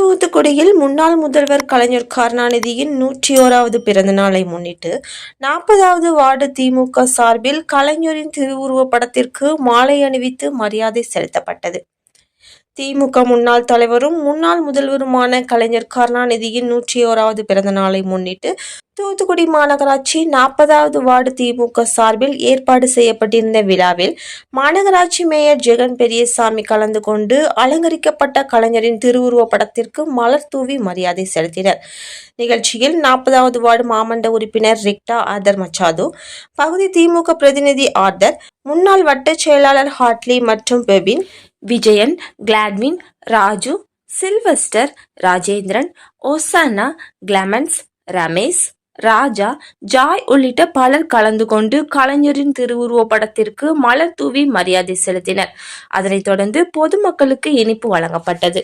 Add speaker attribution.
Speaker 1: தூத்துக்குடியில் முன்னாள் முதல்வர் கலைஞர் கருணாநிதியின் 101வது பிறந்த நாளை முன்னிட்டு 40வது வார்டு திமுக சார்பில் கலைஞரின் திருவுருவப் படத்திற்கு மாலை அணிவித்து மரியாதை செலுத்தப்பட்டது. திமுக முன்னாள் தலைவரும் முன்னாள் முதல்வருமான கலைஞர் கருணாநிதியின் 101வது பிறந்த நாளை முன்னிட்டு தூத்துக்குடி மாநகராட்சி 40வது வார்டு திமுக சார்பில் ஏற்பாடு செய்யப்பட்டிருந்த விழாவில் மாநகராட்சி மேயர் ஜெகன் பெரியசாமி கலந்து கொண்டு அலங்கரிக்கப்பட்ட கலைஞரின் திருவுருவப் படத்திற்கு மலர் தூவி மரியாதை செலுத்தினர். நிகழ்ச்சியில் 40வது வார்டு மாமன்ற உறுப்பினர் ரிக்டா ஆதர் மச்சாது, பகுதி திமுக பிரதிநிதி ஆர்தர், முன்னாள் வட்டச் செயலாளர் ஹாட்லி மற்றும் பெபின், விஜயன், கிளாட்வின், ராஜு, சில்வஸ்டர், ராஜேந்திரன், ஓசானா, கிளமன்ஸ், ரமேஷ், ராஜா, ஜாய் உள்ளிட்ட பலர் கலந்து கொண்டு கலைஞரின் திருவுருவப் படத்திற்கு மலர் தூவி மரியாதை செலுத்தினர். அதனைத் தொடர்ந்து பொதுமக்களுக்கு இனிப்பு வழங்கப்பட்டது.